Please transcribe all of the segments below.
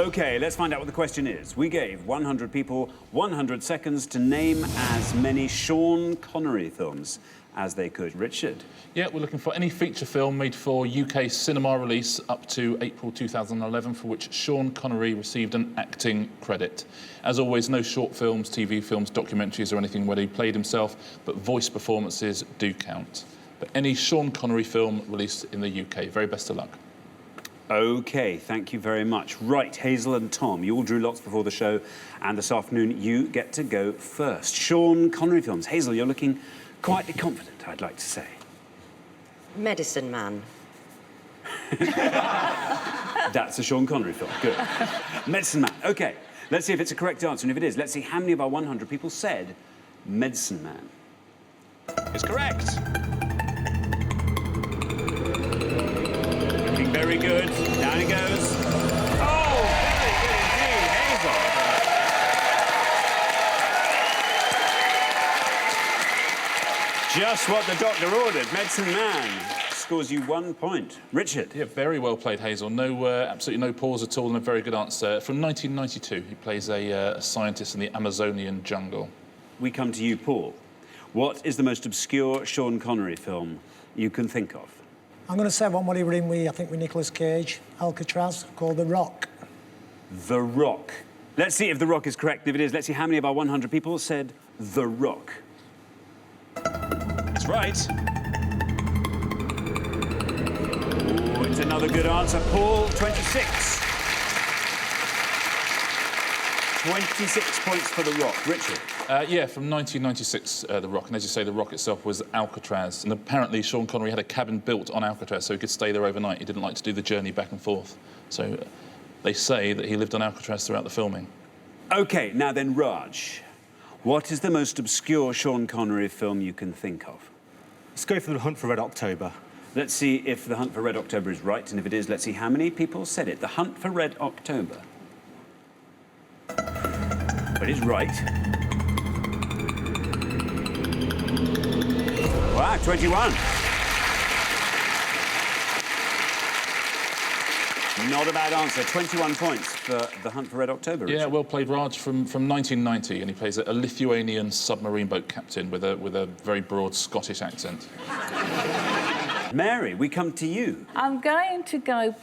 OK, let's find out what the question is. We gave 100 people 100 seconds to name as many Sean Connery films as they could. Richard? Yeah, we're looking for any feature film made for UK cinema release up to April 2011 for which Sean Connery received an acting credit. As always, no short films, TV films, documentaries or anything where he played himself, but voice performances do count. But any Sean Connery film released in the UK. Very best of luck. OK, thank you very much. Right, Hazel and Tom, you all drew lots before the show, and this afternoon you get to go first. Sean Connery films. Hazel, you're looking quite confident, I'd like to say. Medicine Man. That's a Sean Connery film. Good. Medicine Man. OK, let's see if it's a correct answer. And if it is, let's see how many of our 100 people said Medicine Man. It's correct. Looking very good. Down it goes. Oh, very good indeed, Hazel. Just what the doctor ordered. Medicine Man scores you 1 point. Richard? Yeah, very well played, Hazel. No, absolutely no pause at all and a very good answer. From 1992, he plays a scientist in the Amazonian jungle. We come to you, Paul. What is the most obscure Sean Connery film you can think of? I'm going to say one what he were in with, I think, with Nicolas Cage, Alcatraz, called The Rock. The Rock. Let's see if The Rock is correct. If it is, let's see how many of our 100 people said The Rock. It's right. Oh, it's another good answer. Paul, 26. 26 points for The Rock. Richard? Yeah, from 1996, The Rock. And as you say, The Rock itself was Alcatraz. And apparently Sean Connery had a cabin built on Alcatraz so he could stay there overnight. He didn't like to do the journey back and forth. So they say that he lived on Alcatraz throughout the filming. OK, now then, Raj. What is the most obscure Sean Connery film you can think of? Let's go for The Hunt for Red October. Let's see if The Hunt for Red October is right. And if it is, let's see how many people said it. The Hunt for Red October. But it's right. Wow, 21. Not a bad answer. 21 points for The Hunt for Red October. Richard. Yeah, well played, Raj, from 1990, and he plays a Lithuanian submarine boat captain with a very broad Scottish accent. Mary, we come to you. I'm going to go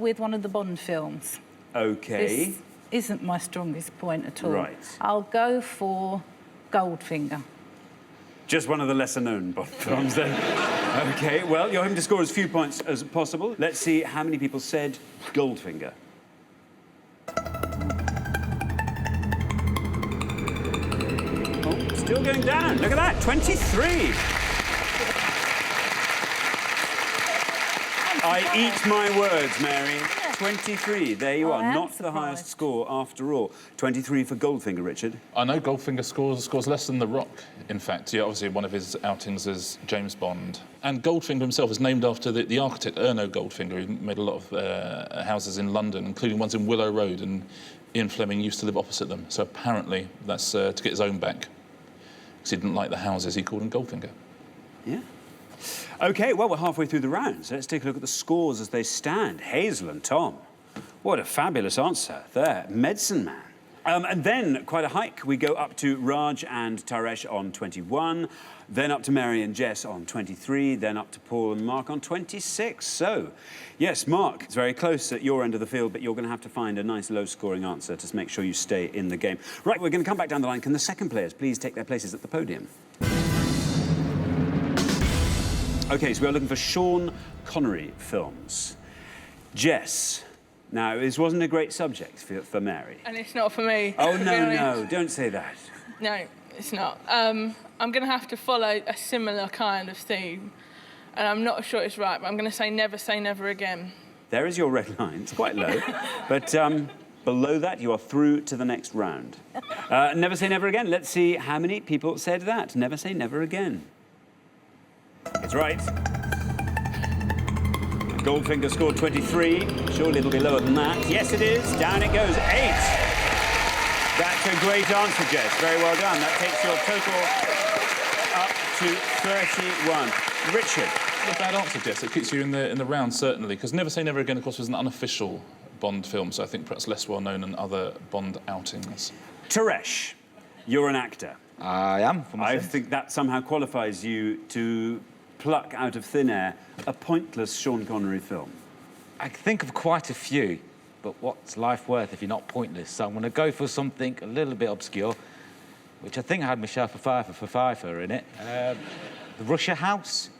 with one of the Bond films. OK. This isn't my strongest point at all. Right. I'll go for Goldfinger. Just one of the lesser-known Bond films, then. OK, well, you're hoping to score as few points as possible. Let's see how many people said Goldfinger. Oh, still going down. Look at that, 23. I eat my words, Mary. 23, there you are. Not the highest score after all. 23 for Goldfinger, Richard. I know Goldfinger scores less than The Rock, in fact. Yeah, obviously one of his outings as James Bond. And Goldfinger himself is named after the architect Erno Goldfinger, who made a lot of houses in London, including ones in Willow Road, and Ian Fleming used to live opposite them. So apparently that's to get his own back. Because he didn't like the houses, he called them Goldfinger. Yeah. OK, well, we're halfway through the rounds. Let's take a look at the scores as they stand. Hazel and Tom. What a fabulous answer there. Medicine Man. And then, quite a hike. We go up to Raj and Taresh on 21, then up to Mary and Jess on 23, then up to Paul and Mark on 26. So, yes, Mark, it's very close at your end of the field, but you're going to have to find a nice low-scoring answer to make sure you stay in the game. Right, we're going to come back down the line. Can the second players please take their places at the podium? OK, so we're looking for Sean Connery films. Jess, now, this wasn't a great subject for Mary. And it's not for me. Oh, no, don't say that. No, it's not. I'm going to have to follow a similar kind of theme, and I'm not sure it's right, but I'm going to say never again. There is your red line. It's quite low. But below that, you are through to the next round. Never say never again. Let's see how many people said that. Never say never again. It's right. Goldfinger scored 23. Surely it'll be lower than that. Yes, it is. Down it goes. 8. That's a great answer, Jess. Very well done. That takes your total up to 31. Richard. Not a bad answer, Jess. It keeps you in the round, certainly, because Never Say Never Again, of course, was an unofficial Bond film, so I think perhaps less well known than other Bond outings. Teresh, you're an actor. I am. I think that somehow qualifies you to pluck out of thin air a pointless Sean Connery film. I can think of quite a few, but what's life worth if you're not pointless? So I'm going to go for something a little bit obscure, which I think had Michelle Pfeiffer in it. The Russia House.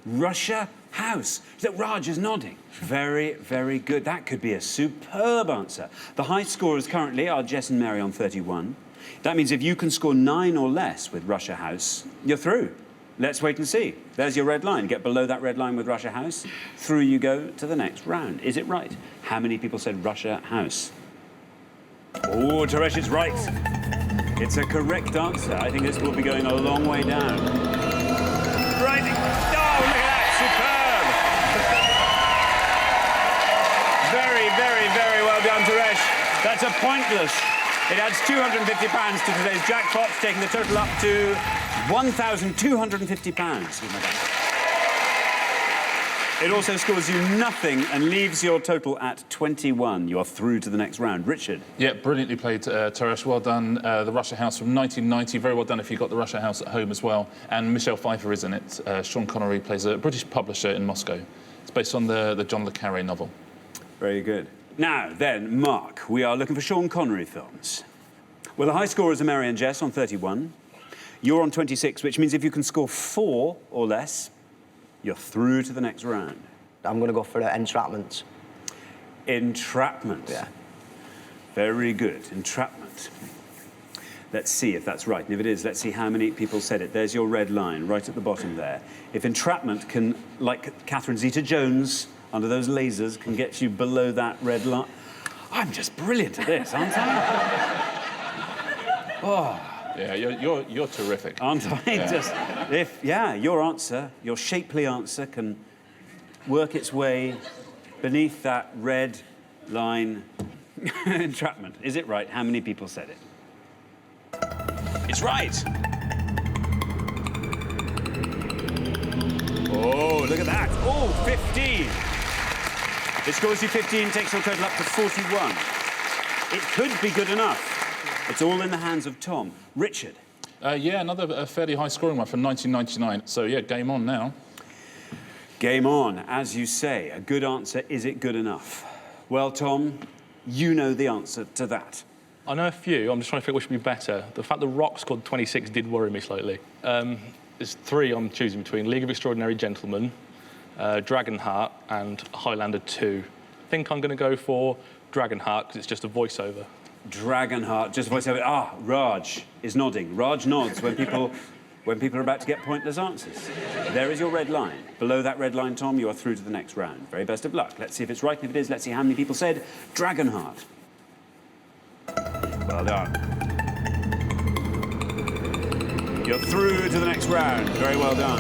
Russia House. Look, Raj is nodding. Very, very good. That could be a superb answer. The high scorers currently are Jess and Mary on 31. That means if you can score 9 or less with Russia House, you're through. Let's wait and see. There's your red line. Get below that red line with Russia House. Through you go to the next round. Is it right? How many people said Russia House? Oh, Teresh is right. It's a correct answer. I think this will be going a long way down. Right. Oh, look at that. Superb. Very, very, very well done, Teresh. That's a pointless. It adds £250 to today's jackpot, taking the total up to £1,250. It also scores you nothing and leaves your total at 21. You're through to the next round. Richard. Yeah, brilliantly played, Teresh. Well done. The Russia House from 1990. Very well done if you got the Russia House at home as well. And Michelle Pfeiffer is in it. Sean Connery plays a British publisher in Moscow. It's based on the John le Carré novel. Very good. Now, then, Mark, we are looking for Sean Connery films. Well, the high scorers are Mary and Jess on 31. You're on 26, which means if you can score 4 or less, you're through to the next round. I'm going to go for Entrapment. Entrapment. Yeah. Very good. Entrapment. Let's see if that's right. And if it is, let's see how many people said it. There's your red line right at the bottom there. If Entrapment can, like Catherine Zeta-Jones, under those lasers, can get you below that red line. I'm just brilliant at this, aren't I? Oh. Yeah, you're terrific. Aren't I? Yeah. Your answer, your shapely answer, can work its way beneath that red line. Entrapment. Is it right? How many people said it? It's right. Oh, look at that. Oh, 15. It scores you 15, takes your total up to 41. It could be good enough. It's all in the hands of Tom. Richard. Yeah, another fairly high-scoring one from 1999. So, yeah, game on now. Game on, as you say. A good answer. Is it good enough? Well, Tom, you know the answer to that. I know a few. I'm just trying to figure which would be better. The fact The Rock scored 26 did worry me slightly. There's 3 I'm choosing between: League of Extraordinary Gentlemen, Dragonheart, and Highlander 2. I think I'm going to go for Dragonheart because it's just a voiceover. Dragonheart, just voiceover. Ah, Raj is nodding. Raj nods when people are about to get pointless answers. There is your red line. Below that red line, Tom, you are through to the next round. Very best of luck. Let's see if it's right, and if it is, let's see how many people said Dragonheart. Well done. You're through to the next round. Very well done.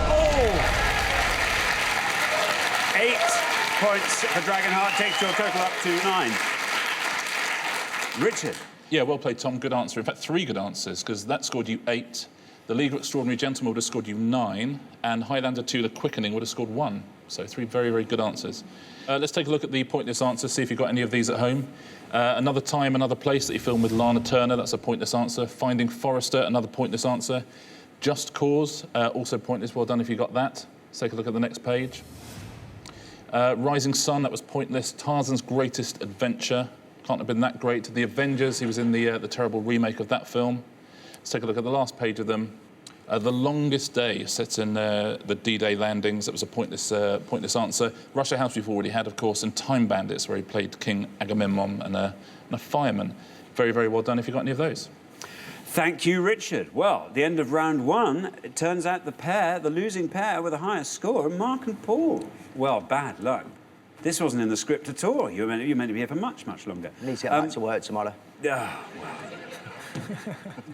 Oh! 8 points for Dragonheart takes your total up to 9. Richard. Yeah, well played, Tom. Good answer. In fact, 3 good answers, because that scored you 8. The League of Extraordinary Gentlemen would have scored you 9, and Highlander 2, The Quickening, would have scored 1. So 3 very, very good answers. Let's take a look at the pointless answers, see if you've got any of these at home. Another Time, Another Place, that you filmed with Lana Turner, that's a pointless answer. Finding Forrester, another pointless answer. Just Cause, also pointless. Well done if you got that. Let's take a look at the next page. Rising Sun, that was pointless. Tarzan's Greatest Adventure, can't have been that great. The Avengers, he was in the terrible remake of that film. Let's take a look at the last page of them. The Longest Day, set in the D-Day landings. That was a pointless answer. Russia House we've already had, of course, and Time Bandits, where he played King Agamemnon and a fireman. Very, very well done if you got any of those. Thank you, Richard. Well, at the end of round 1, it turns out the losing pair with the highest score are Mark and Paul. Well, bad luck. This wasn't in the script at all. You were meant to be here for much, much longer. Need to get back to work tomorrow. Well.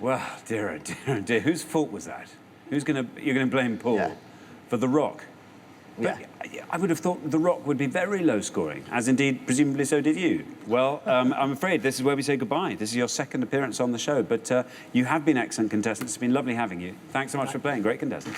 Well, dear, oh dear, oh dear. Whose fault was that? You're going to blame Paul for The Rock? Yeah. I would have thought The Rock would be very low scoring, as indeed, presumably, so did you. Well, I'm afraid this is where we say goodbye. This is your second appearance on the show, but you have been excellent contestants. It's been lovely having you. Thanks so much for playing. Great contestant.